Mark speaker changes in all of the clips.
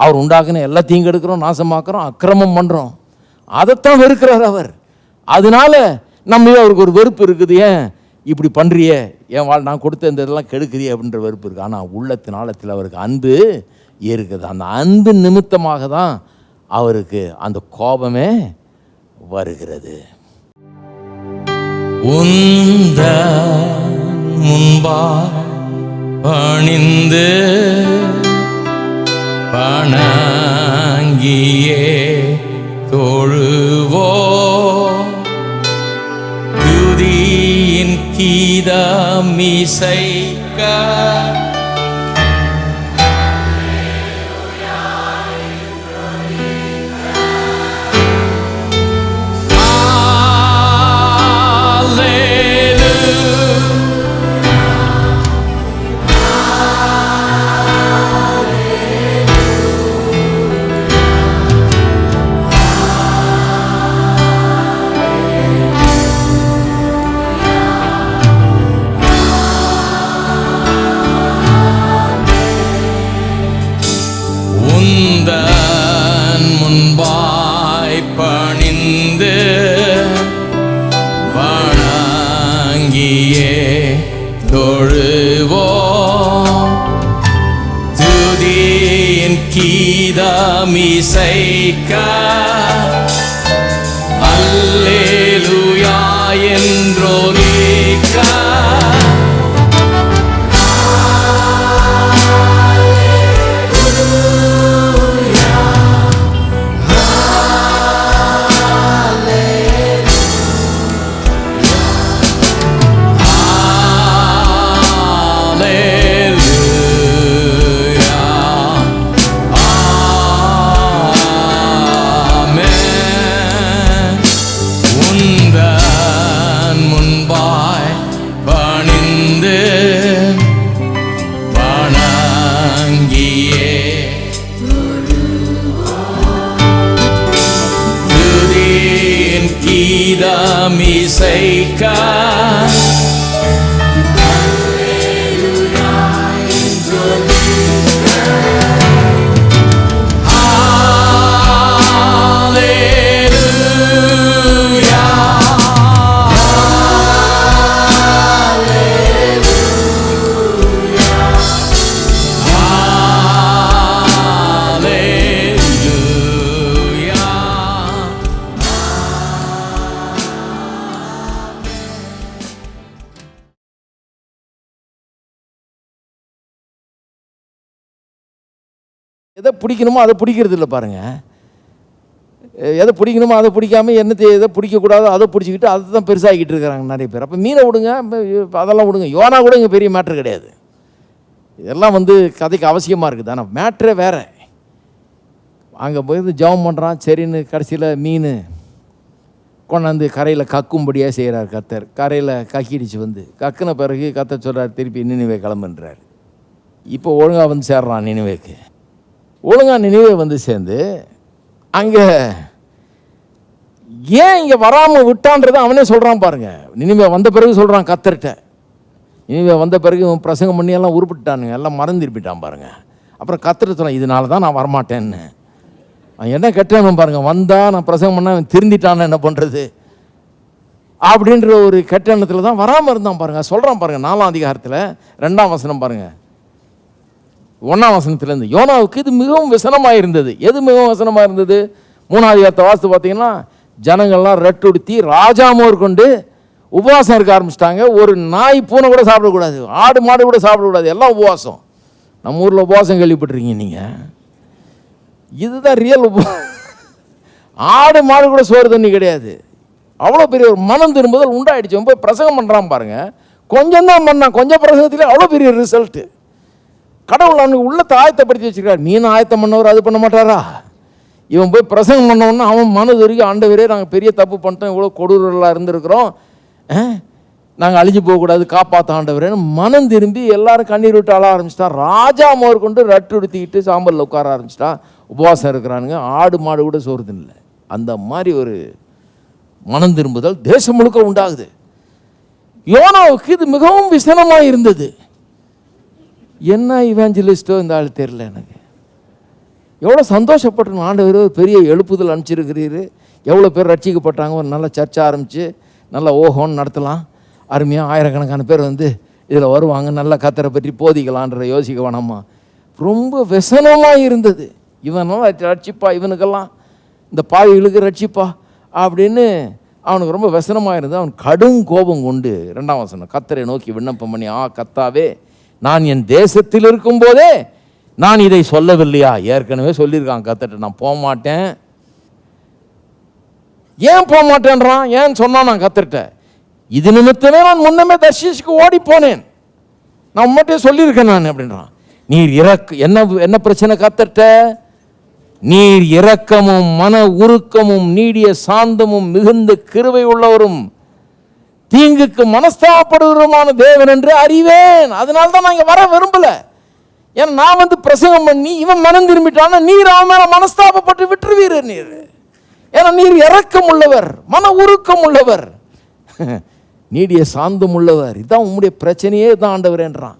Speaker 1: அவர் உண்டாக்குன எல்லாத்தையும் கெடுக்கிறோம், நாசமாக்குறோம், அக்கிரமம் பண்ணுறோம். அதைத்தான் வெறுக்கிறார் அவர். அதனால நம்ம அவருக்கு ஒரு வெறுப்பு இருக்குது. ஏன் இப்படி பண்ணுறியே, என் நான் கொடுத்த இந்த இதெல்லாம் கெடுக்கிறியே அப்படின்ற வெறுப்பு இருக்குது. ஆனால் உள்ளத்தின் ஆழத்தில் அவருக்கு அன்பு இருக்குது. அந்த அன்பு நிமித்தமாக தான் அவருக்கு அந்த கோபமே வருகிறது.
Speaker 2: உந்த முன்பா பணிந்து பணங்கியே தொழுவோ, துதியின் கீதமிசைக்க முன்பாய் பணிந்து வணங்கியே தொழுவோ, துதியின் கீதமிசைக்க அல்லேலூயா என்றொலிக்க கீதமிசைக்க
Speaker 1: எதை பிடிக்கணுமோ அதை பிடிக்கிறது இல்லை பாருங்கள். எதை பிடிக்கணுமோ அதை பிடிக்காமல் என்னத்தை எதை பிடிக்கக்கூடாதோ அதை பிடிச்சிக்கிட்டு அதை தான் பெருசாகிக்கிட்டு இருக்கிறாங்க நிறைய பேர். அப்போ மீனை விடுங்க, அதெல்லாம் விடுங்க. யோனா கூட இங்கே பெரிய மேட்ரு கிடையாது. இதெல்லாம் கதைக்கு அவசியமாக இருக்குது. ஆனால் மேட்ரே வேறு. அங்கே போய் ஜெபம் பண்ணுறான், சரின்னு கடைசியில் மீன் கொண்டாந்து கரையில் கக்கும்படியாக செய்கிறார் கத்தர். கரையில் கக்கிடுச்சு கக்குன பிறகு கத்தர் சொல்கிறார், திருப்பி நினைவே கிளம்புன்றார். இப்போ ஒழுங்காக சேர்றான் நினைவேக்கு. ஒழுங்காக நினைவே சேர்ந்து அங்கே ஏன் இங்கே வராமல் விட்டான்றதை அவனே சொல்கிறான் பாருங்க. நினைவே வந்த பிறகு சொல்கிறான் கத்தர்கிட்ட. நினைவே வந்த பிறகு இவன் பிரசங்கம் பண்ணி எல்லாம் உருப்பிட்டானுங்க, எல்லாம் மறந்துருப்பிட்டான் பாருங்க. அப்புறம் கத்தர் சொன்னான், இதனால தான் நான் வரமாட்டேன்னு. அவன் என்ன கெட்டானு பாருங்க. வந்தால் நான் பிரசங்கம் பண்ணால் அவன் திருந்திட்டான்னு என்ன பண்ணுறது அப்படின்ற ஒரு கெட்டணத்தில் தான் வராமல் இருந்தான் பாருங்க. சொல்கிறான் பாருங்க 4ஆம் அதிகாரத்தில் 2ஆம் வசனம் பாருங்க. 1ஆம் வசனத்திலேருந்து யோனாவுக்கு இது மிகவும் விசனமாக இருந்தது. எது மிகவும் விசனமாக இருந்தது? 3ஆம் அதிகாரத்தை வாசித்து பார்த்தீங்கன்னா, ஜனங்கள்லாம் ரெட்டுடுத்தி ராஜாமோர் கொண்டு உபவாசம் இருக்க ஆரம்பிச்சிட்டாங்க. ஒரு நாய் பூனை கூட சாப்பிடக்கூடாது, ஆடு மாடு கூட சாப்பிடக்கூடாது, எல்லாம் உபவாசம். நம்ம ஊரில் உபவாசம் கேள்விப்பட்டிருக்கீங்க நீங்கள். இதுதான் ரியல் ஆடு மாடு கூட சோறு தண்ணி கிடையாது. அவ்வளோ பெரிய ஒரு மனம் திரும்புதல் உண்டாயிடுச்சு. போய் பிரசங்கம் பண்ணுறான் பாருங்க. கொஞ்சம் தான் பண்ணான், கொஞ்சம் பிரசங்கத்திலே அவ்வளோ பெரிய ரிசல்ட்டு. கடவுள் அவனுக்கு உள்ளத்தை ஆயத்தப்படுத்தி வச்சுருக்காரு. மீன் ஆயத்தம் பண்ணவர் அது பண்ண மாட்டாரா? இவன் போய் பிரசங்கம் பண்ணோன்னா அவன் மனது வரைக்கும், ஆண்டவரே நாங்கள் பெரிய தப்பு பண்ணிட்டோம், இவ்வளோ கொடூரலாக இருந்திருக்கிறோம், நாங்கள் அழிஞ்சு போகக்கூடாது, காப்பாற்ற ஆண்டவரேன்னு மனம் திரும்பி எல்லாரும் கண்ணீர் விட்டு அழ ஆரம்பிச்சிட்டான். ராஜா மோர் கொண்டு ரட்டு எடுத்துக்கிட்டு சாம்பலில் உட்கார ஆரம்பிச்சிட்டான். உபவாசம் இருக்கிறானுங்க, ஆடு மாடு கூட சோறுது இல்லை. அந்த மாதிரி ஒரு மனம் திரும்புதல் தேசம் முழுக்க உண்டாகுது. யோனாவுக்கு இது மிகவும் விசனமாக இருந்தது. என்ன இவாஞ்சலிஸ்டோ இந்த ஆள் தெரியல எனக்கு. எவ்வளோ சந்தோஷப்பட்டு ஆண்டவர் பெரிய எழுப்புதல் அனுப்பிச்சிருக்கிறீரு, எவ்வளோ பேர் ரட்சிக்கப்பட்டாங்க, ஒரு நல்ல சர்ச்சை ஆரம்பித்து நல்லா ஓஹோன்னு நடத்தலாம், அருமையாக ஆயிரக்கணக்கான பேர் வந்து இதில் வருவாங்க, நல்லா கத்தரை பற்றி போதிக்கலான்ற யோசிக்க வேணாமா. ரொம்ப விசனமாக இருந்தது. இவனெல்லாம் ரட்சிப்பா, இவனுக்கெல்லாம் இந்த பாவிகளுக்கு ரட்சிப்பா அப்படின்னு அவனுக்கு ரொம்ப விசனமாக இருந்தது. அவன் கடும் கோபம் கொண்டு 2ஆம் வசனம், கத்தரை நோக்கி விண்ணப்பம் பண்ணி, கத்தாவே, நான் என் தேசத்தில் இருக்கும்போதே நான் இதை சொல்லவில்லையா? ஏற்கனவே சொல்லியிருக்கான் கத்தட்ட, நான் போக மாட்டேன். ஏன் போக மாட்டேன்றான்? ஏன் சொன்னான் நான் கத்தட்ட? இது நிமித்தமே நான் முன்னமே தர்ஷீஷுக்கு ஓடி போனேன், நான் உம்மட்டே சொல்லியிருக்கேன் நான் அப்படின்றான். நீர் என்ன பிரச்சனை கத்தட்ட? நீர் இரக்கமும் மன உருக்கமும் நீடிய சாந்தமும் மிகுந்த கிருபை உள்ளவரும் தீங்குக்கு மனஸ்தாபப்படுவருமான தேவன் என்று அறிவேன். அதனால தான் நான் இங்கே வர விரும்பல. ஏன்னா நான் வந்து பிரசங்கம் பண்ணி இவன் மனம் திரும்பிட்டான்னா நீர் அவன் மேல மனஸ்தாபப்பட்டு விட்டுருவீர். நீர் ஏன்னா நீர் இரக்கம் உள்ளவர், மன உருக்கம் உள்ளவர், நீடிய சாந்தம் உள்ளவர். இதுதான் உங்களுடைய பிரச்சனையே தான் ஆண்டவரேன்றான்.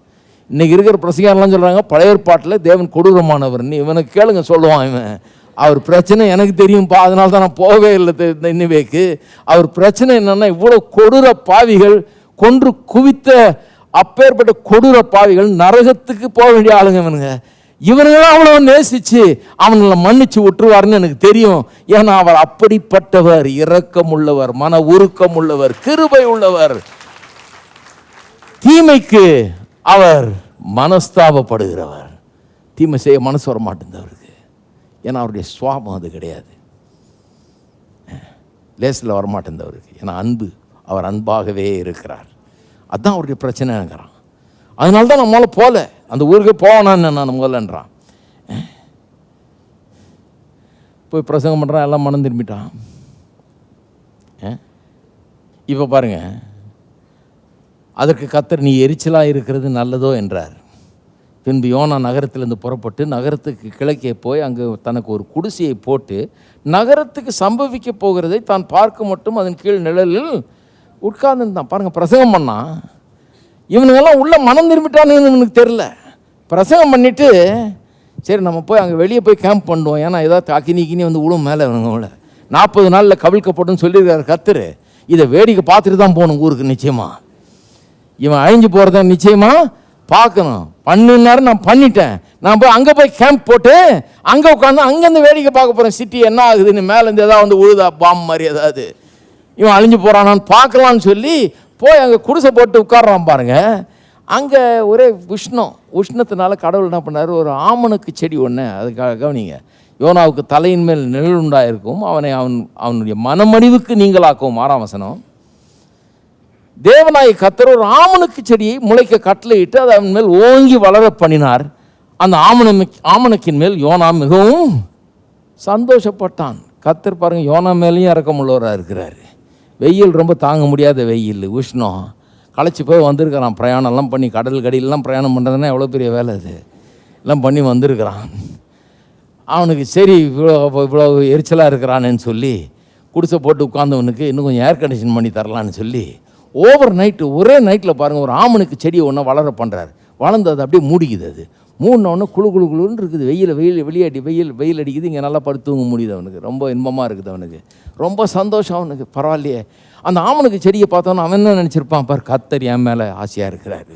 Speaker 1: இன்னைக்கு இருக்கிற பிரசங்கெல்லாம் சொல்கிறாங்க பழைய ஏற்பாட்டில் தேவன் கொடூரமானவர். நீ இவனுக்கு கேளுங்க சொல்லுவான் இவன், அவர் பிரச்சனை எனக்கு தெரியும்ப்பா, அதனால தான் நான் போகவே இல்லை நினைவேக்கு. அவர் பிரச்சனை என்னென்னா இவ்வளோ கொடூர பாவிகள் கொன்று குவித்த அப்பேற்பட்ட கொடூர பாவிகள் நரகத்துக்கு போக வேண்டிய ஆளுங்க இவனுங்க. இவனுங்களாம் அவ்வளோ நேசித்து அவனை மன்னிச்சு விட்டுருவாருன்னு எனக்கு தெரியும். ஏன்னா அவர் அப்படிப்பட்டவர், இரக்கம் உள்ளவர், மன உருக்கம் உள்ளவர், கிருபை உள்ளவர். தீமைக்கு அவர் மனஸ்தாபப்படுகிறவர். தீமை செய்ய மனசு வர மாட்டேந்தவருக்கு. ஏன்னா அவருடைய சுவாபம் அது கிடையாது, லேசில் வரமாட்டேந்தவருக்கு. ஏன்னா அன்பு, அவர் அன்பாகவே இருக்கிறார். அதுதான் அவருடைய பிரச்சனைங்கிறான். அதனால தான் நான் முதல்ல போகல, அந்த ஊருக்கு போவேனான்னு நான் முதல்லன்றான். போய் பிரசங்கம் பண்ணுறான், எல்லாம் மனம் திரும்பிட்டான். இப்போ பாருங்க, அதற்கு கர்த்தர் நீ எரிச்சலாக இருக்கிறது நல்லதோ என்றார். பின்பு யோனா நகரத்திலிருந்து புறப்பட்டு நகரத்துக்கு கிழக்கே போய் அங்கு தனக்கு ஒரு குடிசையை போட்டு நகரத்துக்கு சம்பவிக்க போகிறதை தான் பார்க்க மட்டும் அதன் கீழ் நிழலில் உட்கார்ந்துருந்தான். பாருங்கள், பிரசங்கம் பண்ணான். இவனுங்கெல்லாம் உள்ள மனம் திரும்பிட்டான்னு இவனுக்கு தெரில. பிரசங்கம் பண்ணிவிட்டு சரி நம்ம போய் அங்கே வெளியே போய் கேம்ப் பண்ணுவோம், ஏன்னா ஏதாவது அக்கினி வந்து விழும் மேலே இவனுங்கள 40 நாளில் கவிழ்க்கப்படும் சொல்லியிருக்காரு கர்த்தர். இதை வேடிக்கை பார்த்துட்டு தான் போகணும் ஊருக்கு. நிச்சயமாக இவன் அழிஞ்சு போகிறத நிச்சயமாக பார்க்கணும். பண்ணினாரு, நான் பண்ணிட்டேன். நான் போய் அங்கே போய் கேம்ப் போட்டு அங்கே உட்காந்து அங்கேருந்து வேடிக்கை பார்க்க போகிறேன். சிட்டி என்ன ஆகுதுன்னு, மேலேருந்து ஏதாவது வந்து உழுதா பாம்பு மாதிரி ஏதாவது, இவன் அழிஞ்சு போகிறானான்னு பார்க்கலான்னு சொல்லி போய் அங்கே குடிசை போட்டு உட்காடுறான் பாருங்க. அங்கே ஒரே உஷ்ணத்தினால கடவுள் என்ன பண்ணார், ஒரு ஆமணக்கு செடி ஒன்று, அதுக்காக கவனிங்க, யோனாவுக்கு தலையின் மேல் நிழல் உண்டாயிருக்கும், அவனுடைய மனமடிவுக்கு நீங்களாக்கும். 6ஆம் வசனம். தேவனாய் கர்த்தர் ஒரு ஆமணக்கு செடியை முளைக்க கட்டளையிட்டு அதை அவன் மேல் ஓங்கி வளர பண்ணினார். அந்த ஆமணக்கின் மேல் யோனா மிகவும் சந்தோஷப்பட்டான். கர்த்தர் பாருங்க, யோனா மேலேயும் இரக்கமுள்ளவராக இருக்கிறாரு. வெயில் ரொம்ப தாங்க முடியாத வெயில், உஷ்ணம், களைச்சி போய் வந்திருக்கிறான். பிரயாணம்லாம் பண்ணி, கடல் கடியிலலாம் பிரயாணம் பண்ணுறதுன்னா எவ்வளோ பெரிய வேலை, அது எல்லாம் பண்ணி வந்திருக்கிறான். அவனுக்கு சரி இவ்வளோ எரிச்சலாக இருக்கிறானேன்னு சொல்லி குடிசை போட்டு உட்கார்ந்தவனுக்கு இன்னும் கொஞ்சம் ஏர் கண்டிஷன் பண்ணி தரலான்னு சொல்லி ஓவர் நைட்டு, ஒரே நைட்டில் பாருங்கள், ஒரு ஆமனுக்கு செடியை ஒன்றா வளர பண்ணுறாரு. வளர்ந்து அது அப்படியே மூடிக்குது. அது மூடினோடனே குழுன்னு இருக்குது. வெயில் அடிக்குது. இங்கே நல்லா படுத்து தூங்க முடியுது. அவனுக்கு ரொம்ப இன்பமாக இருக்குது. அவனுக்கு ரொம்ப சந்தோஷம். அவனுக்கு பரவாயில்லையே. அந்த ஆமனுக்கு செடியை பார்த்தோன்னா அவன் என்ன நினச்சிருப்பான் பார், கர்த்தர் என் மேலே ஆசையாக இருக்கிறாரு,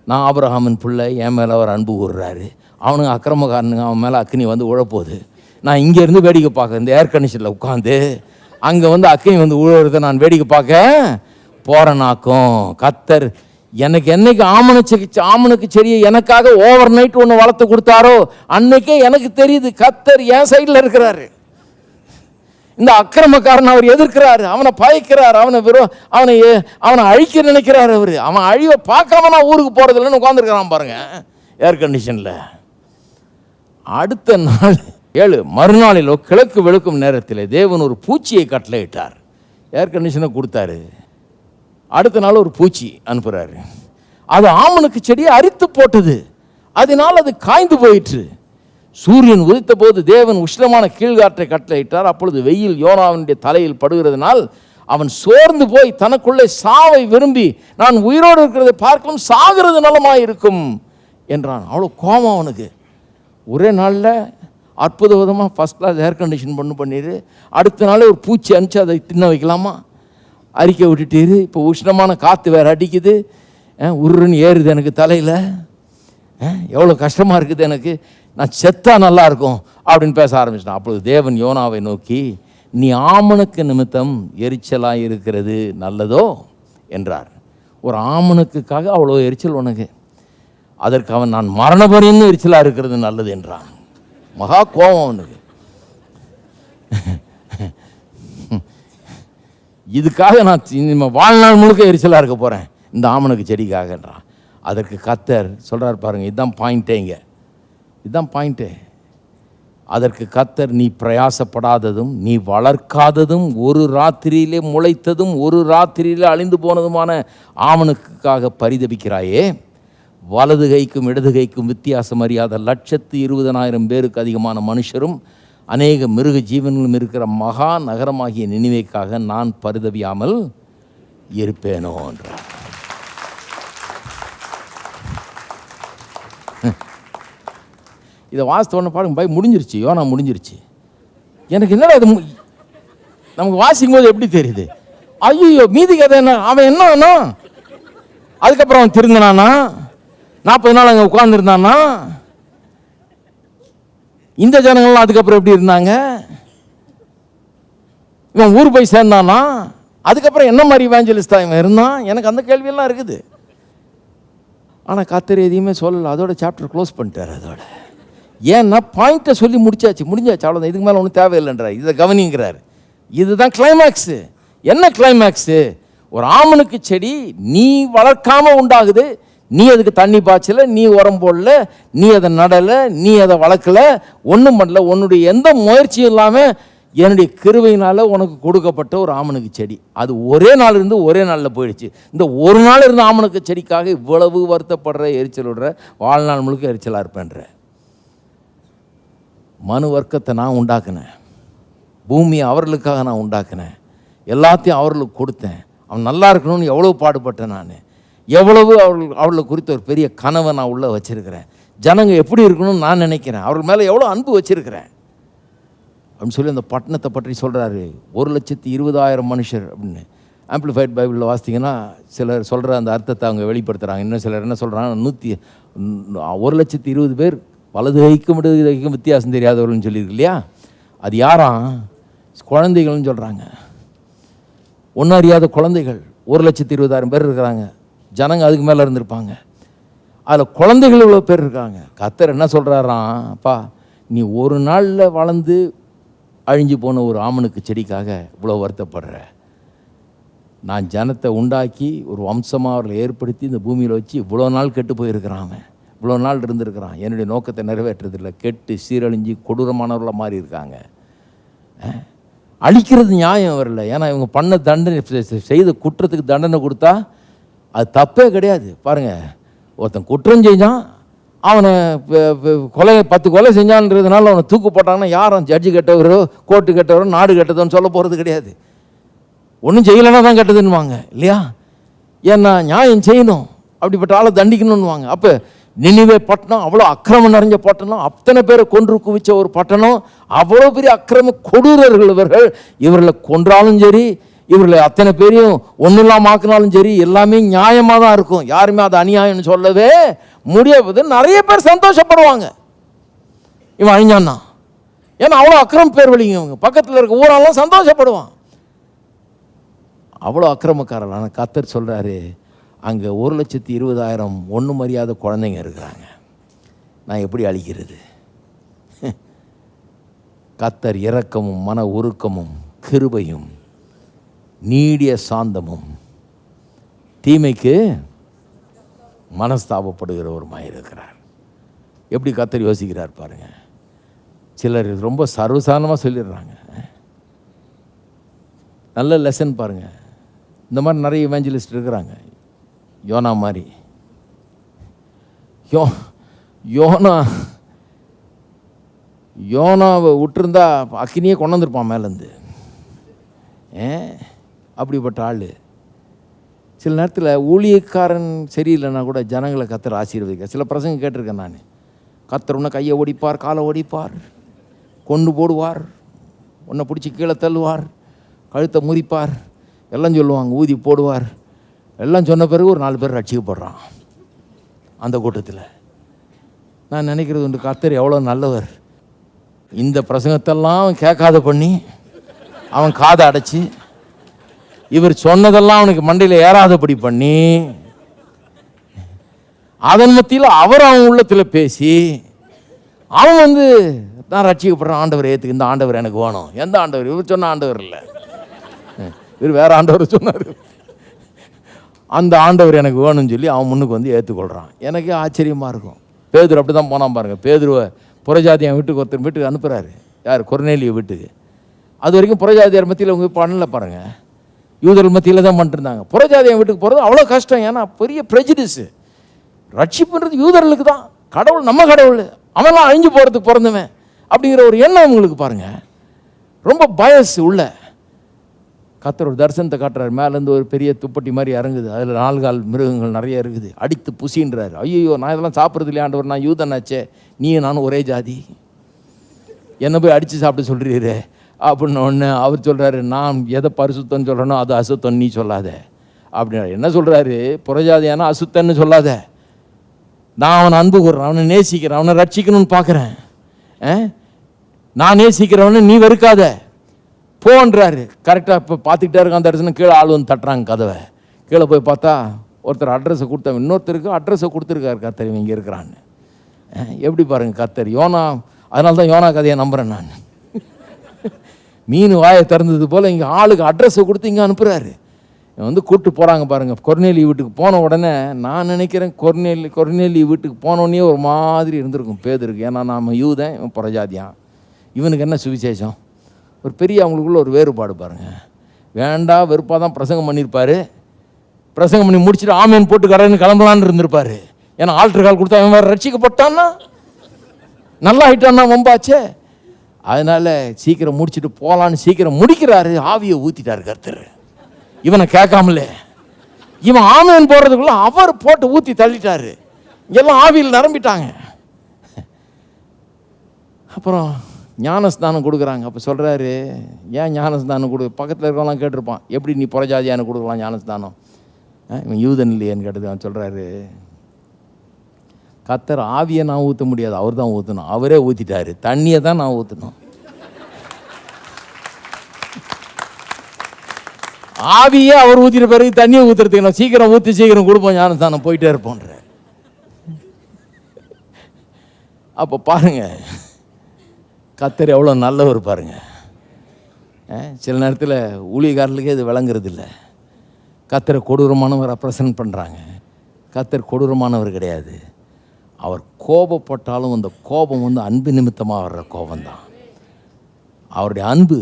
Speaker 1: நான் ஆபிரகாமின் பிள்ளை, என் மேலே அவர் அன்பு கூறுறாரு, அவனுங்க அக்கிரமக்காரனுங்க, அவன் மேலே அக்னி வந்து உழப்போகுது, நான் இங்கேருந்து வேடிக்கை பார்க்க, இந்த ஏர் கண்டிஷனில் உட்காந்து அங்கே வந்து அக்னி வந்து உழவுறதை நான் வேடிக்கை பார்க்க போறனாக்கும். கர்த்தர் எனக்கு என்னைக்கு ஆமனுக்கு செடியை எனக்காக ஓவர் நைட் ஒன்று வளர்த்து கொடுத்தாரோ அன்னைக்கே எனக்கு தெரியுது கர்த்தர் என் சைடில் இருக்கிறாரு. இந்த அக்கிரமக்காரன் அவர் எதிர்க்கிறாரு, அவனை பயக்கிறார், அவனை அழிக்க நினைக்கிறார். அவன் அழிவை பார்க்காம நான் ஊருக்கு போறது இல்லைன்னு உட்காந்துருக்கிறான் பாருங்க ஏர் கண்டிஷனில். அடுத்த நாள் 7 மறுநாளிலோ கிழக்கு வெளுக்கும் நேரத்தில் தேவன் ஒரு பூச்சியை கட்டளையிட்டார். ஏர் கண்டிஷனை கொடுத்தாரு. அடுத்த நாள் ஒரு பூச்சி அனுப்புகிறாரு. அது ஆமனுக்கு செடியை அரித்து போட்டது. அதனால் அது காய்ந்து போயிற்று. சூரியன் உதித்த போது தேவன் உஷ்ணமான கீழ்காற்றை கட்டளையிட்டார். அப்பொழுது வெயில் யோனாவினுடைய தலையில் படுகிறதுனால் அவன் சோர்ந்து போய் தனக்குள்ளே சாவை விரும்பி, நான் உயிரோடு இருக்கிறதை பார்க்கலாம், சாகிறது நலமாக இருக்கும் என்றான். அவ்வளோ கோபம் அவனுக்கு. ஒரே நாளில் அற்புத விதமாக ஃபஸ்ட் கிளாஸ் ஏர் கண்டிஷன் பண்ணிடு. அடுத்த நாள் ஒரு பூச்சி அனுப்பிச்சு அதை தின்ன வைக்கலாமா? அறிக்கை விட்டுட்டீரு. இப்போ உஷ்ணமான காற்று வேறு அடிக்குது, உருன்னு ஏறுது எனக்கு தலையில், எவ்வளோ கஷ்டமாக இருக்குது எனக்கு, நான் செத்தா நல்லா இருக்கும் அப்படின்னு பேச ஆரம்பிச்சிட்டான். அப்பொழுது தேவன் யோனாவை நோக்கி, நீ ஆமனுக்கு நிமித்தம் எரிச்சலாக இருக்கிறது நல்லதோ என்றார். ஒரு ஆமனுக்குக்காக அவ்வளோ எரிச்சல் உனக்கு, அதற்கு அவன் நான் மரணபரியன்னு எரிச்சலாக இருக்கிறது நல்லது என்றான். மகா கோபம் அவனுக்கு. இதுக்காக நான் வாழ்நாள் முழுக்க எரிச்சலாக இருக்க போகிறேன் இந்த ஆமனுக்கு செடிக்காகன்றான். அதற்கு கர்த்தர் சொல்கிறார் பாருங்க, இதுதான் பாயிண்ட்டே, இங்கே இதுதான் பாயிண்ட்டே. அதற்கு கர்த்தர், நீ பிரயாசப்படாததும் நீ வளர்க்காததும் ஒரு ராத்திரியிலே முளைத்ததும் ஒரு ராத்திரியிலே அழிந்து போனதுமான ஆமனுக்காக பரிதபிக்கிறாயே, வலது கைக்கும் இடது கைக்கும் வித்தியாசம் அறியாத 120,000 பேருக்கு அதிகமான மனுஷரும் அநேக மிருக ஜீவன்களும் இருக்கிற மகா நகரமாகிய நினிவேக்காக நான் பரிதபியாமல் இருப்பேனோ என்றார். இதை வாசித்தோன்னு பாருங்க, முடிஞ்சிருச்சு, யோனா முடிஞ்சிருச்சு. எனக்கு என்னடா இது நமக்கு வாசிக்கும் போது எப்படி தெரியுது? ஐயோ, மீதி கதை என்ன, அவன் என்ன அதுக்கப்புறம் அவன் திருந்தினானா, 40 நாள் அங்கே உட்கார்ந்துருந்தானா, இந்த ஜனங்கள்லாம் அதுக்கப்புறம் எப்படி இருந்தாங்க, இவன் ஊர் போய் சேர்ந்தானா, அதுக்கப்புறம் என்ன மாதிரி இவாஞ்சலிஸ்டா இவன் இருந்தான், எனக்கு அந்த கேள்வியெல்லாம் இருக்குது. ஆனால் கர்த்தர் எதையுமே சொல்லலை, அதோட சாப்டர் க்ளோஸ் பண்ணிட்டார். அதோட ஏன்னா பாயிண்ட்டை சொல்லி முடிஞ்சாச்சு, அவ்வளோதான், இதுக்கு மேலே ஒன்றும் தேவையில்லைன்றார். இதை கவனிங்கிறார். இதுதான் கிளைமேக்ஸு. என்ன கிளைமேக்ஸு? ஒரு ஆமனுக்கு செடி நீ வளர்க்காம உண்டாகுது, நீ அதுக்கு தண்ணி பாய்ச்சல, நீ உரம் போடல, நீ அதை நடலை, நீ அதை வளர்க்கல, ஒன்றும் பண்ணல, உன்னுடைய எந்த முயற்சியும் இல்லாமல் என்னுடைய கிருபையினால் உனக்கு கொடுக்கப்பட்ட ஒரு ஆமனுக்கு செடி, அது ஒரே நாள் இருந்து ஒரே நாளில் போயிடுச்சு. இந்த ஒரு நாள் இருந்த ஆமனுக்கு செடிக்காக இவ்வளவு வருத்தப்படுற, எரிச்சல் விடுற, வாழ்நாள் முழுக்க எரிச்சலாக இருப்பேன்ற. மனு வர்க்கத்தை நான் உண்டாக்குனேன், பூமியை அவர்களுக்காக நான் உண்டாக்குனேன், எல்லாத்தையும் அவர்களுக்கு கொடுத்தேன். அவன் நல்லா இருக்கணும்னு எவ்வளோ பாடுபட்டேன் நான், எவ்வளவு அவர்களை குறித்த ஒரு பெரிய கனவை நான் உள்ளே வச்சுருக்கிறேன். ஜனங்க எப்படி இருக்கணும்னு நான் நினைக்கிறேன், அவர்கள் மேலே எவ்வளோ அன்பு வச்சுருக்கிறேன் அப்படின்னு சொல்லி அந்த பட்டணத்தை பற்றி சொல்கிறாரு. 120,000 மனுஷர் அப்படின்னு ஆம்பிளிஃபைட் பைபிளில் வாசித்தீங்கன்னா சிலர் சொல்கிற அந்த அர்த்தத்தை அவங்க வெளிப்படுத்துகிறாங்க. இன்னும் சிலர் என்ன சொல்கிறாங்க, 120,000 பேர் வலது கைக்கும் இடது கைக்கும் வித்தியாசம் தெரியாதவர்கள்னு சொல்லியிருக்கு இல்லையா? அது யாராம்? குழந்தைகள்னு சொல்கிறாங்க. ஒன்றும் அறியாத குழந்தைகள் 120,000 பேர் இருக்கிறாங்க. ஜனங்க அதுக்கு மேலே இருந்திருப்பாங்க. அதில் குழந்தைகள் இவ்வளோ பேர் இருக்காங்க. கர்த்தர் என்ன சொல்கிறாராம், அப்பா நீ ஒரு நாளில் வளர்ந்து அழிஞ்சு போன ஒரு ஆமனுக்கு செடிக்காக இவ்வளோ வருத்தப்படுற, நான் ஜனத்தை உண்டாக்கி ஒரு வம்சமாக அவர்களை ஏற்படுத்தி இந்த பூமியில் வச்சு இவ்வளோ நாள் கெட்டு போயிருக்கிறான், இவ்வளோ நாள் இருந்திருக்கிறான், என்னுடைய நோக்கத்தை நிறைவேற்றுறதில்லை, கெட்டு சீரழிஞ்சு கொடூரமானவர்களாக மாறி இருக்காங்க. அழிக்கிறது நியாயம் வரல, ஏன்னா இவங்க பண்ண தண்டனை, செய்த குற்றத்துக்கு தண்டனை கொடுத்தா அது தப்பே கிடையாது. பாருங்கள், ஒருத்தன் குற்றம் செஞ்சான், அவனை கொலை 10 கொலை செஞ்சான்றதுனால அவனை தூக்கு போட்டாங்கன்னா யாரும் ஜட்ஜு கெட்டவரோ கோர்ட்டு கெட்டவரோ நாடு கெட்டதோன்னு சொல்ல போகிறது கிடையாது. ஒன்றும் செய்யலைன்னா தான் கெட்டதுன்னுவாங்க இல்லையா? ஏன்னா நியாயம் செய்யணும், அப்படிப்பட்ட ஆளை தண்டிக்கணும்னுவாங்க. அப்போ நினிவே பட்டணம் அவ்வளோ அக்கிரமம் நிறைஞ்ச பட்டணம், அத்தனை பேரை கொன்று குவிச்ச ஒரு பட்டணம், அவ்வளோ பெரிய அக்கிரம கொடூரர்கள் இவர்கள். இவர்களை கொன்றாலும் சரி, இவர்களை அத்தனை பேரையும் ஒன்றும் இல்லாமல் ஆக்கினாலும் சரி, எல்லாமே நியாயமாக தான் இருக்கும். யாருமே அதை அநியாயம்னு சொல்லவே முடியாது. நிறைய பேர் சந்தோஷப்படுவாங்க இவன் அழிஞ்சான்னா, ஏன்னா அவ்வளோ அக்கிரம பேர் வழிங்க. இவங்க பக்கத்தில் இருக்க ஊரெல்லாம் சந்தோஷப்படுவான், அவ்வளோ அக்கிரமக்காரர்கள். ஆனால் கர்த்தர் சொல்கிறாரு, அங்கே 120,000 ஒன்றும் அறியாத குழந்தைங்க இருக்கிறாங்க, நான் எப்படி அழிக்கிறது? கர்த்தர் இரக்கமும் மன உருக்கமும் கிருபையும் நீடிய சாந்தமும் தீமைக்கு மனஸ்தாபப்படுகிறவருமாய் இருக்கிறார். எப்படி கர்த்தர் யோசிக்கிறார் பாருங்க. சிலர் ரொம்ப சர்வசாதாரணமாக சொல்லிடுறாங்க. நல்ல லெசன் பாருங்க. இந்த மாதிரி நிறைய இவாஞ்சலிஸ்ட் இருக்கிறாங்க. யோனா மாதிரி. யோனாவை விட்டுருந்தா அக்கினியே கொண்டு வந்திருப்பான் மேலேருந்து. அப்படிப்பட்ட ஆள். சில நேரத்தில் ஊழியக்காரன் சரியில்லைன்னா கூட ஜனங்களை கர்த்தர் ஆசீர்வதிக்க. சில பிரசங்க கேட்டிருக்கேன் நான், கர்த்தர் உன்னை கையை ஓடிப்பார், காலை ஓடிப்பார், கொண்டு போடுவார், உன்னை பிடிச்சி கீழே தள்ளுவார், கழுத்தை முறிப்பார், எல்லாம் சொல்லுவாங்க, ஊதி போடுவார். எல்லாம் சொன்ன பிறகு ஒரு 4 பேர் ரட்சிக்கப்படுறான் அந்த கூட்டத்தில். நான் நினைக்கிறது உண்டு, கர்த்தர் எவ்வளோ நல்லவர். இந்த பிரசங்கத்தெல்லாம் அவன் கேட்காத பண்ணி, அவன் காதை அடைச்சி, இவர் சொன்னதெல்லாம் அவனுக்கு மண்டையில் ஏறாதபடி பண்ணி, அதன் மத்தியில் அவர் அவன் உள்ளத்தில் பேசி, அவன் நான் ரட்சிக்கப்படுறேன், ஆண்டவர் ஏற்றுக்கு, இந்த ஆண்டவர் எனக்கு வேணும். எந்த ஆண்டவர்? இவர் சொன்ன ஆண்டவர் இல்லை, இவர் வேற ஆண்டவர் சொன்னார். அந்த ஆண்டவர் எனக்கு வேணும்னு சொல்லி அவன் முன்னுக்கு ஏற்றுக்கொள்கிறான். எனக்கே ஆச்சரியமாக இருக்கும். பேதுரு அப்படி தான் போனான் பாருங்கள். பேதுருவை புறஜாதியான் வீட்டுக்கு ஒருத்தர் வீட்டுக்கு அனுப்புகிறாரு. யார்? கொர்நேலிய வீட்டுக்கு. அது வரைக்கும் புறஜாதியார் மத்தியில் அவங்க பண்ணல பாருங்கள், யூதர்கள் மத்தியில் தான் பண்ணிட்டுருந்தாங்க. புறஜாதியான் வீட்டுக்கு போகிறது அவ்வளோ கஷ்டம். ஏன்னா பெரிய ப்ரெஜிடிஸு. ரட்சிப்புன்றது யூதர்களுக்கு தான். கடவுள் நம்ம கடவுள், அவன்லாம் அழிஞ்சு போகிறதுக்கு பிறந்தவன் அப்படிங்கிற ஒரு எண்ணம் அவங்களுக்கு பாருங்கள். ரொம்ப பயஸ் உள்ள. கர்த்தர் ஒரு தரிசனத்தை காட்டுறாரு. மேலேருந்து ஒரு பெரிய துப்பட்டி மாதிரி இறங்குது, அதில் 4 கால் மிருகங்கள் நிறைய இருக்குது. அடித்து புசின்றாரு. ஐயோ, நான் இதெல்லாம் சாப்பிட்றது இல்லையா ஆண்டவர், நான் யூதனாச்சே, நீ நானும் ஒரே ஜாதி, என்னை போய் அடித்து சாப்பிட சொல்கிறீரு அப்படின்னு ஒன்று. அவர் சொல்கிறாரு, நான் எதை பரிசுத்தம்னு சொல்கிறேனோ அது அசுத்தம், நீ சொல்லாத அப்படின்னா. என்ன சொல்கிறாரு? புறஜாதியான அசுத்தன்னு சொல்லாத, நான் அவனை அன்பு கூறுறேன், அவனை நேசிக்கிறேன், அவனை ரட்சிக்கணும்னு பார்க்குறேன். நான் நேசிக்கிறவனை நீ வெறுக்காத போன்றாரு. கரெக்டாக இப்போ பார்த்துக்கிட்டே இருக்கான். அந்த இடத்துல கீழே ஆள் தட்டுறாங்க கதவை. கீழே போய் பார்த்தா ஒருத்தர் அட்ரஸை கொடுத்தவன் இன்னொருத்தருக்கு அட்ரஸை கொடுத்துருக்காரு. கர்த்தர் இங்கே இருக்கிறான்னு. எப்படி பாருங்கள் கர்த்தர். யோனா, அதனால தான் யோனா கதையை நம்புகிறேன் நான். மீன் வாயை திறந்தது போல் இங்கே ஆளுக்கு அட்ரஸை கொடுத்து இங்கே அனுப்புகிறாரு. கூப்பிட்டு போகிறாங்க பாருங்கள். கொர்நேலி வீட்டுக்கு போன உடனே நான் நினைக்கிறேன், கொர்நேலி வீட்டுக்கு போனோடனே ஒரு மாதிரி இருந்திருக்கும் பேதுருக்கு. ஏன்னா நாம் யூதன், இவன் புறஜாதியான், இவனுக்கு என்ன சுவிசேஷம்? ஒரு பெரிய அவங்களுக்குள்ள ஒரு வேறுபாடு பாருங்கள். வேண்டாம் வெறுப்பாக தான் பிரசங்கம் பண்ணியிருப்பார். பிரசங்கம் பண்ணி முடிச்சுட்டு ஆமேன் போட்டு கரைன்னு கிளம்பலான்னு இருந்திருப்பார். ஏன்னா ஆல்ட்ரு கால் கொடுத்தா அவன் வேறு ரட்சிக்கப்பட்டான்னா, நல்லா ஆகிட்டான்னா வம்பாச்சே. அதனால் சீக்கிரம் முடிச்சுட்டு போகலான்னு சீக்கிரம் முடிக்கிறாரு. ஆவியை ஊற்றிட்டார் கர்த்தர் இவனை கேட்காமலே. இவன் ஆமேன் போடுறதுக்குள்ள அவர் போட்டு ஊற்றி தள்ளிட்டாரு. எல்லாம் ஆவியில் நிரம்பிட்டாங்க. அப்புறம் ஞானஸ்தானம் கொடுக்குறாங்க. அப்போ சொல்கிறாரு, ஏன் ஞானஸ்தானம் பக்கத்தில் இருக்கவங்களாம் கேட்டிருப்பான், எப்படி நீ புறஜாதியான கொடுக்கலாம் ஞானஸ்தானம், இவன் யூதன் இல்லையேன்னு கேட்டது. அவன் சொல்கிறாரு, கர்த்தர் ஆவியை நான் ஊற்ற முடியாது, அவர் தான் ஊற்றணும். அவரே ஊற்றிட்டாரு, தண்ணியை தான் நான் ஊற்றணும். ஆவியே அவர் ஊற்றின பிறகு தண்ணியை ஊற்றுறதுக்கு நான் சீக்கிரம் ஊற்றி சீக்கிரம் கொடுப்போம், ஞானஸ்தானம் போயிட்டே இருப்போன்ற. அப்போ பாருங்க கர்த்தர் எவ்வளோ நல்லவர் பாருங்க. சில நேரத்தில் ஊழியக்காரர்களுக்கே இது விளங்குறது இல்லை. கர்த்தரை கொடூரமானவர் ரெப்ரசன்ட் பண்ணுறாங்க. கர்த்தர் கொடூரமானவர் கிடையாது. அவர் கோபப்பட்டாலும் அந்த கோபம் அன்பு நிமித்தமாக வர்ற கோபம்தான். அவருடைய அன்பு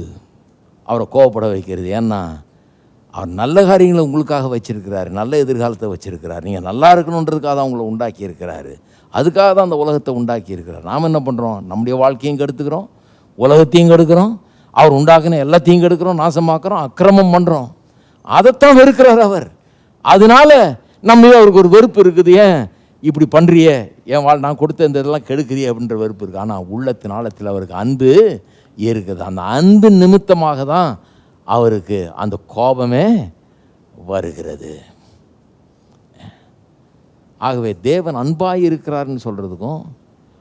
Speaker 1: அவரை கோபப்பட வைக்கிறது. ஏன்னா அவர் நல்ல காரியங்களை உங்களுக்காக வச்சிருக்கிறாரு, நல்ல எதிர்காலத்தை வச்சிருக்கிறார். நீங்கள் நல்லா இருக்கணுன்றதுக்காக தான் உங்களை உண்டாக்கி இருக்கிறாரு. அதுக்காக தான் அந்த உலகத்தை உண்டாக்கி இருக்கிறார். நாம் என்ன பண்ணுறோம்? நம்முடைய வாழ்க்கையும் கெடுத்துக்கிறோம், உலகத்தையும் கெடுக்கிறோம், அவர் உண்டாக்குன எல்லாத்தையும் கெடுக்கிறோம், நாசமாக்குறோம், அக்கிரமம் பண்ணுறோம். அதைத்தான் வெறுக்கிறார் அவர். அதனால நம்ம அவருக்கு ஒரு வெறுப்பு இருக்குது. ஏன் இப்படி பண்ணுறியே, என் நான் கொடுத்த இந்த இதெல்லாம் கெடுக்குறியே அப்படின்ற வெறுப்பு இருக்குது. ஆனால் உள்ளத்தின் ஆழத்தில் அவருக்கு அன்பு இருக்குது. அந்த அன்பு நிமித்தமாக தான் அவருக்கு அந்த கோபமே வருகிறது. ஆகவே தேவன் அன்பாய் இருக்கிறார்னு சொல்கிறதுக்கும்,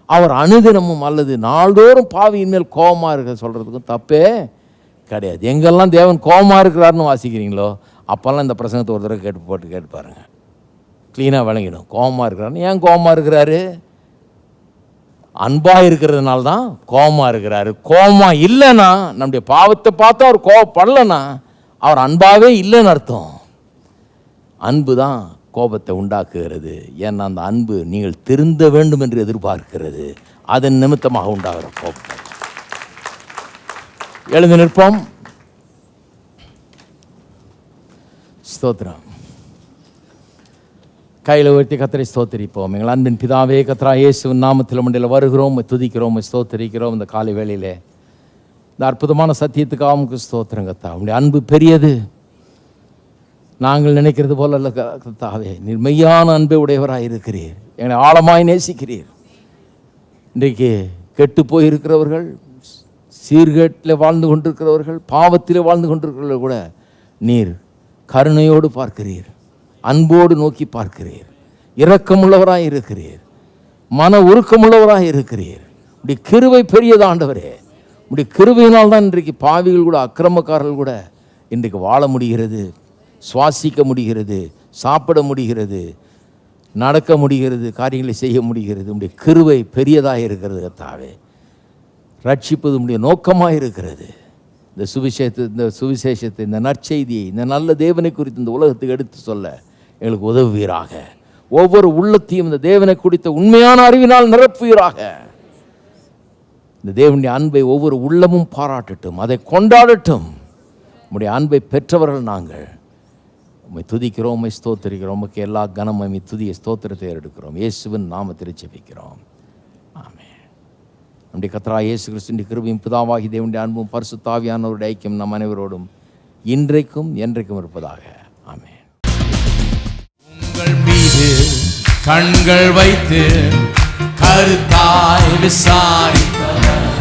Speaker 1: அவர் அனுதினமும் அல்லது நாள்தோறும் பாவியின் மேல் கோபமாக இருக்க சொல்கிறதுக்கும் தப்பே கிடையாது. எங்கெல்லாம் தேவன் கோபமாக இருக்கிறாருன்னு வாசிக்கிறீங்களோ அப்போல்லாம் இந்த பிரசங்கத்தை ஒரு தடவை கேட்டு பாருங்க, க்ளீனாக விளங்கிடும். கோபமாக இருக்கிறாருன்னு. ஏன் கோபமாக இருக்கிறாரு? அன்பாக இருக்கிறதுனால தான் கோபமாக இருக்கிறாரு. கோபமாக இல்லைன்னா, நம்முடைய பாவத்தை பார்த்து அவர் கோபப்படலைன்னா அவர் அன்பாகவே இல்லைன்னு அர்த்தம். அன்பு தான் கோபத்தை உண்டாக்குகிறது. ஏன்னா அந்த அன்பு நீங்கள் திருந்த வேண்டும் என்று எதிர்பார்க்கிறது. அதன் நிமித்தமாக உண்டாகிற கோபம். எழுந்து நிற்போம். ஸ்தோத்திரம். கையில் உயர்த்தி கர்த்தரை ஸ்தோத்திரிப்போம். எங்கள் அன்பின் பிதாவே, கர்த்தரா இயேசுவின் நாமத்தில் மண்டியில் வருகிறோம், துதிக்கிறோம், ஸ்தோத்திரிக்கிறோம். இந்த காலை வேளையிலே இந்த அற்புதமான சத்தியத்துக்காக உங்களுக்கு ஸ்தோத்திரம் கர்த்தா. உங்களுடைய அன்பு பெரியது, நாங்கள் நினைக்கிறது போல அல்ல கர்த்தாவே. நீர் மெய்யான அன்பை உடையவராக இருக்கிறீர். எங்களை ஆழமாய் நேசிக்கிறீர். இன்றைக்கு கெட்டு போயிருக்கிறவர்கள், சீர்கேட்டில் வாழ்ந்து கொண்டிருக்கிறவர்கள், பாவத்தில் வாழ்ந்து கொண்டிருக்கிறவர்கள் கூட நீர் கருணையோடு பார்க்கிறீர், அன்போடு நோக்கி பார்க்கிறீர், இரக்கமுள்ளவராய் இருக்கிறீர், மன உருக்கமுள்ளவராய் இருக்கிறீர். உடைய கிருபை பெரியது ஆண்டவரே. உடைய கிருபையினால் தான் இன்றைக்கு பாவிகள் கூட, அக்கிரமக்காரர்கள் கூட இன்றைக்கு வாழ முடிகிறது, சுவாசிக்க முடிகிறது, சாப்பிட முடிகிறது, நடக்க முடிகிறது, காரியங்களை செய்ய முடிகிறது. உடைய கிருபை பெரியதாக இருக்கிறது கர்த்தாவே. ரட்சிப்பது உடைய நோக்கமாக இருக்கிறது. இந்த சுவிசேஷத்தை, இந்த நற்செய்தியை, இந்த நல்ல தேவனை குறித்து இந்த உலகத்துக்கு எடுத்து சொல்ல எங்களுக்கு உதவுவீராக. ஒவ்வொரு உள்ளத்தையும் இந்த தேவனை குறித்த உண்மையான அறிவினால் நிரப்புவீராக. இந்த தேவனுடைய அன்பை ஒவ்வொரு உள்ளமும் பாராட்டட்டும், அதை கொண்டாடட்டும். உம்முடைய அன்பை பெற்றவர்கள் நாங்கள். உம்மை துதிக்கிறோம், உம்மை ஸ்தோத்திரிக்கிறோம். உமக்கு எல்லா கனமும் துதிய ஸ்தோத்திரத்தை எடுக்கிறோம். இயேசுவின் நாமத்தில் ஜெபிக்கிறோம். ஆமென். நம்முடைய கர்த்தராகிய இயேசு கிறிஸ்துவின் கிருபையும் பிதாவாகிய தேவனுடைய அன்பும் பரிசுத்த ஆவியானவருடைய ஐக்கியம் நம் அனைவரோடும் இன்றைக்கும் என்றைக்கும் இருப்பதாக. ஆமென்.
Speaker 2: உங்கள் மீது கண்கள் வைத்து கருத்தாய் விசாரிப்பவர்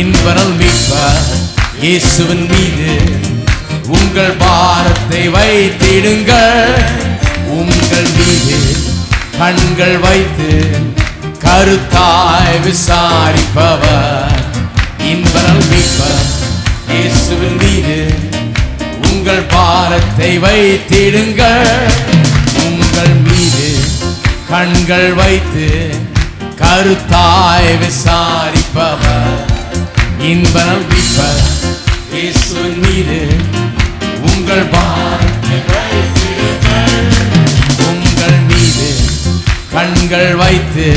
Speaker 2: இன்பரல் மீட்பர் இயேசுவின் மீது உங்கள் பாரத்தை வைத்திடுங்கள். உங்கள் மீது கண்கள் வைத்து கருத்தாய் விசாரிப்பவர் இன்பரல் மீட்பர் இயேசுவின் மீது உங்கள் பாரத்தை வைத்திடுங்கள். உங்கள் மீது கண்கள் வைத்து கருத்தாய் விசாரிப்பவர் இன்பரல் மீட்பர் இயேசுவின் மீது உங்கள் பாரத்தை வைத்திடுங்கள். உங்கள் மீது கண்கள் வைத்து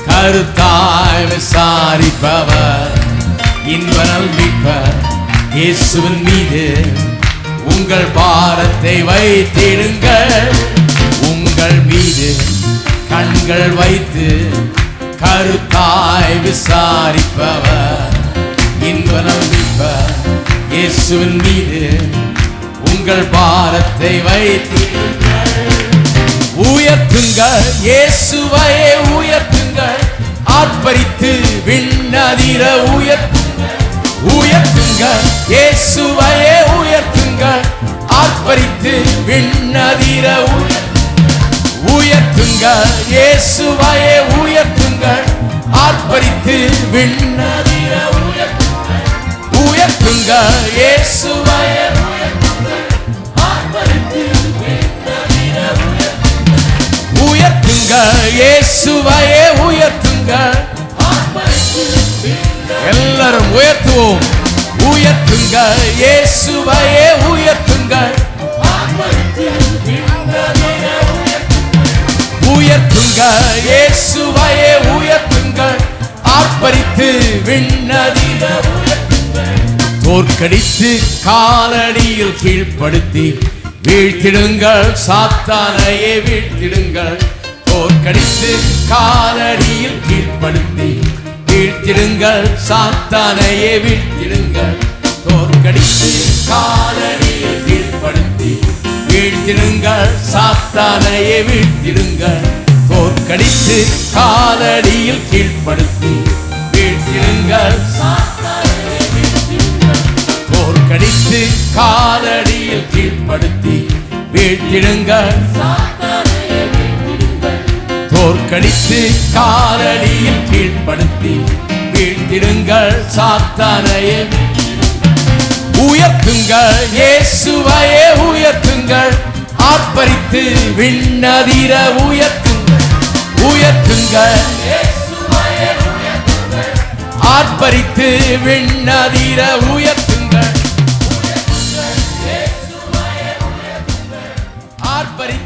Speaker 2: கருத்தாய் விசாரிப்பவர் இன்பரல் மீட்பர் இயேசுவின் மீது உங்கள் பாரத்தை வைத்திடுங்கள். உங்கள் மீது கண்கள் வைத்து கருத்தாய் விசாரிப்பவர் இன்பரல் மீட்பர் இயேசுவின் மீது உங்கள் பாரத்தை வைத்திடுங்கள். உயர்த்துங்கள், இயேசுவையே உயர்த்துங்கள், ஆர்ப்பரித்து விண்ணதிர உயர்த்துங்கள். உயர்த்துங்கள், இயேசுவையே உயர்த்துங்கள், ஆர்ப்பரித்து விண்ணதிர உயர்த்துங்கள். இயேசுவையே உயர்த்துங்கள், ஆர்ப்பரித்து விண்ணதிர உயர்த்துங்கள். இயேசுவையே உயர்த்துங்கள், இயேசுவையே உயர்த்துங்கள். எல்லாரும் உயர்த்துவோம். உயர்த்துங்கள், இயேசுவையே உயர்த்துங்கள். உயர்த்துங்கள், இயேசுவையே உயர்த்துங்கள், ஆர்ப்பரித்து விண்ணதிர தோற்கடித்து காலடியில் கீழ்ப்படுத்தி வீழ்த்திடுங்கள், சாத்தானையே வீழ்த்திடுங்கள். தோற்கடித்து காலடியில் கீழ்ப்படுத்தி வீழ்த்திடுங்கள், சாத்தானையே வீழ்த்திடுங்கள். தோற்கடித்து காலடியில் கீழ்ப்படுத்தி வீழ்த்திடுங்கள், சாத்தானையே வீழ்த்திடுங்கள். தோற்கடித்து காலடியில் கீழ்ப்படுத்தி வீழ்த்திடுங்கள், தோற்கடித்து காலடியில் கீழ்ப்படுத்தி வீழ்த்திடுங்கள். தோற்கடித்து காலடியில் கீழ்ப்படுத்தி வீழ்த்திடுங்கள், சாத்தானையே உயர்த்துங்கள். இயேசுவையே உயர்த்துங்கள், ஆர்ப்பரித்து விண்ணதிர உயர்த்துங்கள். உயர்த்துங்கள், ஆர்ப்பரித்து விண்ணதிர உயர்த்துங்கள். ஆர்ப்பரித்து